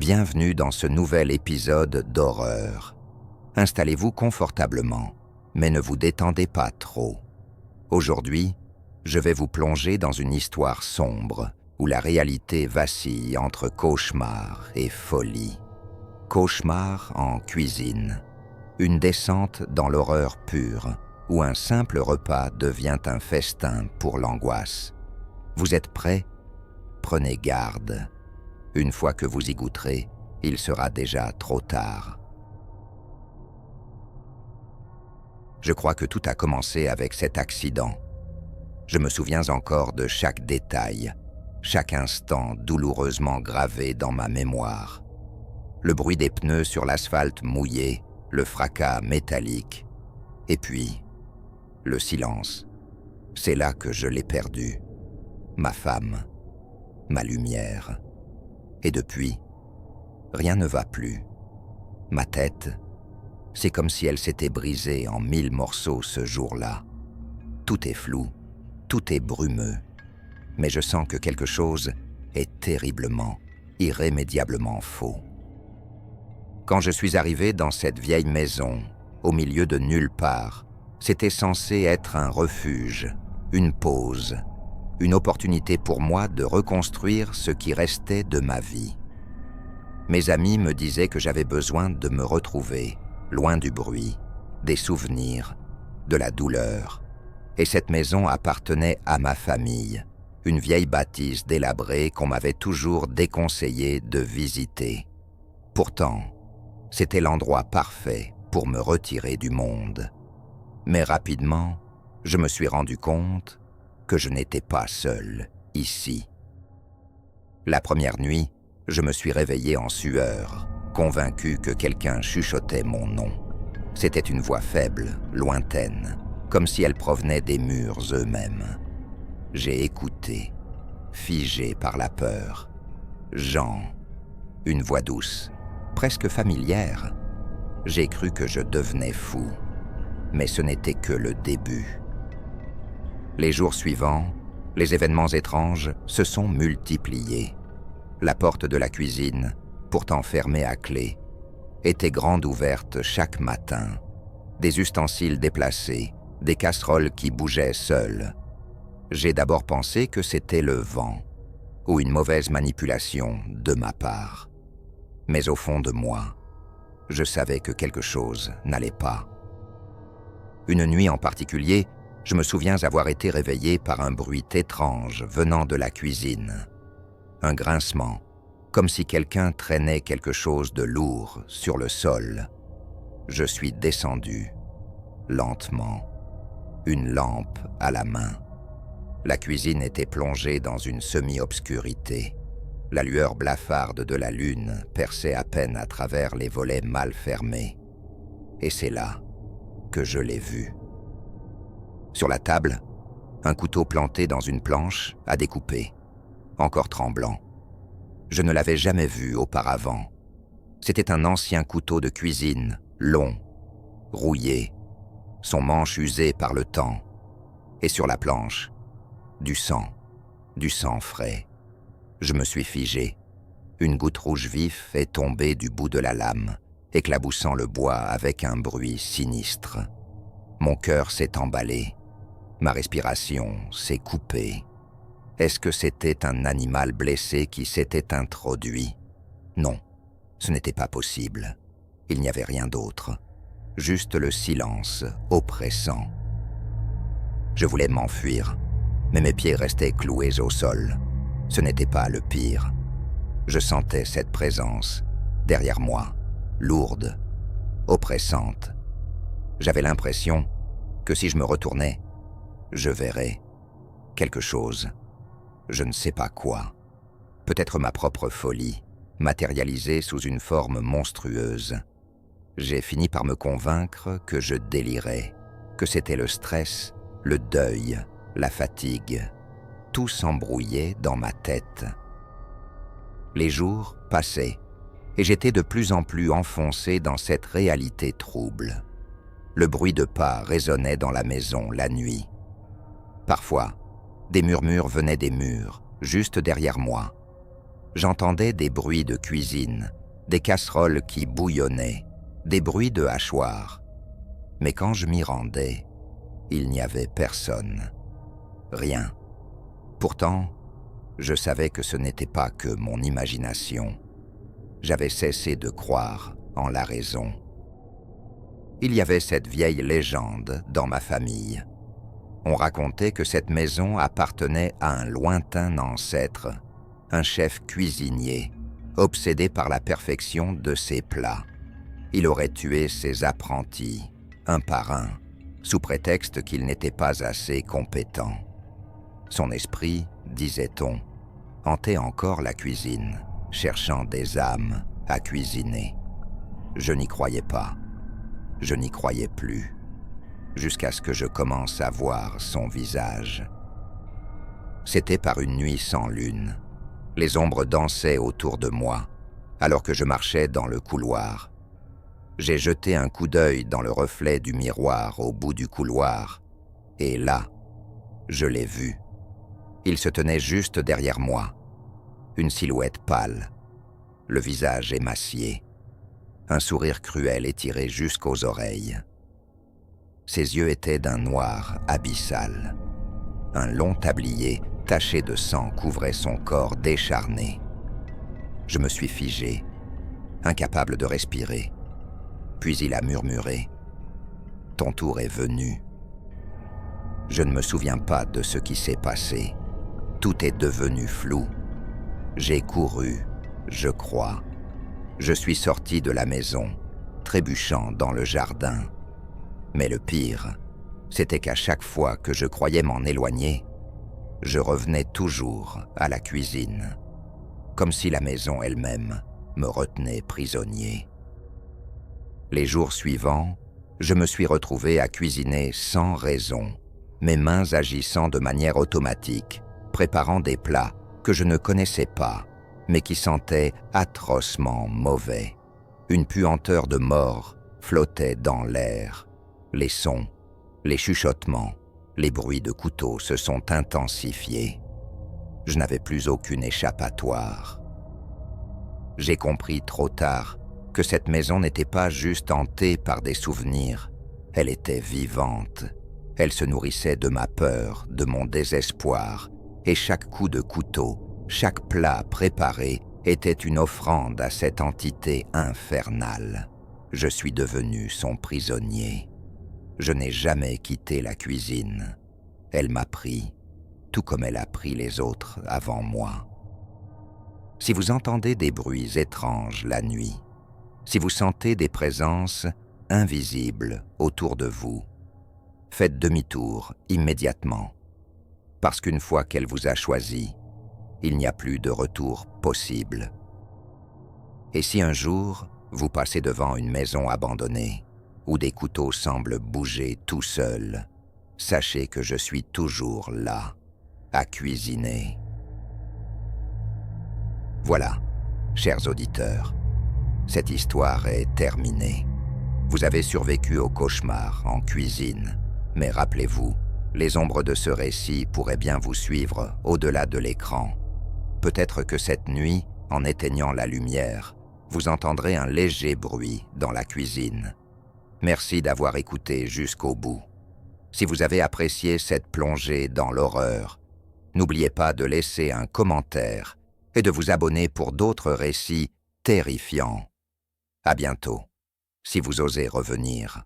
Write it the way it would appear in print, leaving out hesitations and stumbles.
Bienvenue dans ce nouvel épisode d'horreur. Installez-vous confortablement, mais ne vous détendez pas trop. Aujourd'hui, je vais vous plonger dans une histoire sombre où la réalité vacille entre cauchemar et folie. Cauchemar en cuisine, une descente dans l'horreur pure, où un simple repas devient un festin pour l'angoisse. Vous êtes prêts? Prenez garde. Une fois que vous y goûterez, il sera déjà trop tard. Je crois que tout a commencé avec cet accident. Je me souviens encore de chaque détail, chaque instant douloureusement gravé dans ma mémoire. Le bruit des pneus sur l'asphalte mouillé, le fracas métallique, et puis le silence. C'est là que je l'ai perdu. Ma femme, ma lumière. Et depuis, rien ne va plus. Ma tête, c'est comme si elle s'était brisée en 1000 morceaux ce jour-là. Tout est flou, tout est brumeux, mais je sens que quelque chose est terriblement, irrémédiablement faux. Quand je suis arrivé dans cette vieille maison, au milieu de nulle part, c'était censé être un refuge, une pause, une opportunité pour moi de reconstruire ce qui restait de ma vie. Mes amis me disaient que j'avais besoin de me retrouver, loin du bruit, des souvenirs, de la douleur. Et cette maison appartenait à ma famille, une vieille bâtisse délabrée qu'on m'avait toujours déconseillé de visiter. Pourtant, c'était l'endroit parfait pour me retirer du monde. Mais rapidement, je me suis rendu compte que je n'étais pas seul, ici. La première nuit, je me suis réveillé en sueur, convaincu que quelqu'un chuchotait mon nom. C'était une voix faible, lointaine, comme si elle provenait des murs eux-mêmes. J'ai écouté, figé par la peur. Jean, une voix douce, presque familière. J'ai cru que je devenais fou, mais ce n'était que le début. Les jours suivants, les événements étranges se sont multipliés. La porte de la cuisine, pourtant fermée à clé, était grande ouverte chaque matin. Des ustensiles déplacés, des casseroles qui bougeaient seules. J'ai d'abord pensé que c'était le vent, ou une mauvaise manipulation de ma part. Mais au fond de moi, je savais que quelque chose n'allait pas. Une nuit en particulier, je me souviens avoir été réveillé par un bruit étrange venant de la cuisine. Un grincement, comme si quelqu'un traînait quelque chose de lourd sur le sol. Je suis descendu, lentement, une lampe à la main. La cuisine était plongée dans une semi-obscurité. La lueur blafarde de la lune perçait à peine à travers les volets mal fermés. Et c'est là que je l'ai vu. Sur la table, un couteau planté dans une planche à découper, encore tremblant. Je ne l'avais jamais vu auparavant. C'était un ancien couteau de cuisine, long, rouillé, son manche usé par le temps. Et sur la planche, du sang frais. Je me suis figé. Une goutte rouge vif est tombée du bout de la lame, éclaboussant le bois avec un bruit sinistre. Mon cœur s'est emballé. Ma respiration s'est coupée. Est-ce que c'était un animal blessé qui s'était introduit? Non, ce n'était pas possible. Il n'y avait rien d'autre. Juste le silence oppressant. Je voulais m'enfuir, mais mes pieds restaient cloués au sol. Ce n'était pas le pire. Je sentais cette présence, derrière moi, lourde, oppressante. J'avais l'impression que si je me retournais, je verrais quelque chose, je ne sais pas quoi. Peut-être ma propre folie, matérialisée sous une forme monstrueuse. J'ai fini par me convaincre que je délirais, que c'était le stress, le deuil, la fatigue. Tout s'embrouillait dans ma tête. Les jours passaient, et j'étais de plus en plus enfoncé dans cette réalité trouble. Le bruit de pas résonnait dans la maison la nuit. Parfois, des murmures venaient des murs, juste derrière moi. J'entendais des bruits de cuisine, des casseroles qui bouillonnaient, des bruits de hachoirs. Mais quand je m'y rendais, il n'y avait personne. Rien. Pourtant, je savais que ce n'était pas que mon imagination. J'avais cessé de croire en la raison. Il y avait cette vieille légende dans ma famille. On racontait que cette maison appartenait à un lointain ancêtre, un chef cuisinier, obsédé par la perfection de ses plats. Il aurait tué ses apprentis, un par un, sous prétexte qu'il n'était pas assez compétent. Son esprit, disait-on, hantait encore la cuisine, cherchant des âmes à cuisiner. Je n'y croyais pas. Je n'y croyais plus, jusqu'à ce que je commence à voir son visage. C'était par une nuit sans lune. Les ombres dansaient autour de moi, alors que je marchais dans le couloir. J'ai jeté un coup d'œil dans le reflet du miroir au bout du couloir, et là, je l'ai vu. Il se tenait juste derrière moi, une silhouette pâle, le visage émacié, un sourire cruel étiré jusqu'aux oreilles. Ses yeux étaient d'un noir abyssal. Un long tablier taché de sang couvrait son corps décharné. Je me suis figé, incapable de respirer. Puis il a murmuré « Ton tour est venu ». Je ne me souviens pas de ce qui s'est passé. Tout est devenu flou. J'ai couru, je crois. Je suis sorti de la maison, trébuchant dans le jardin. Mais le pire, c'était qu'à chaque fois que je croyais m'en éloigner, je revenais toujours à la cuisine, comme si la maison elle-même me retenait prisonnier. Les jours suivants, je me suis retrouvé à cuisiner sans raison, mes mains agissant de manière automatique, préparant des plats que je ne connaissais pas, mais qui sentaient atrocement mauvais. Une puanteur de mort flottait dans l'air. Les sons, les chuchotements, les bruits de couteaux se sont intensifiés. Je n'avais plus aucune échappatoire. J'ai compris trop tard que cette maison n'était pas juste hantée par des souvenirs, elle était vivante. Elle se nourrissait de ma peur, de mon désespoir, et chaque coup de couteau, chaque plat préparé était une offrande à cette entité infernale. Je suis devenu son prisonnier. Je n'ai jamais quitté la cuisine. Elle m'a pris, tout comme elle a pris les autres avant moi. Si vous entendez des bruits étranges la nuit, si vous sentez des présences invisibles autour de vous, faites demi-tour immédiatement, parce qu'une fois qu'elle vous a choisi, il n'y a plus de retour possible. Et si un jour, vous passez devant une maison abandonnée, où des couteaux semblent bouger tout seuls, sachez que je suis toujours là, à cuisiner. Voilà, chers auditeurs, cette histoire est terminée. Vous avez survécu au cauchemar en cuisine, mais rappelez-vous, les ombres de ce récit pourraient bien vous suivre au-delà de l'écran. Peut-être que cette nuit, en éteignant la lumière, vous entendrez un léger bruit dans la cuisine. Merci d'avoir écouté jusqu'au bout. Si vous avez apprécié cette plongée dans l'horreur, n'oubliez pas de laisser un commentaire et de vous abonner pour d'autres récits terrifiants. À bientôt, si vous osez revenir.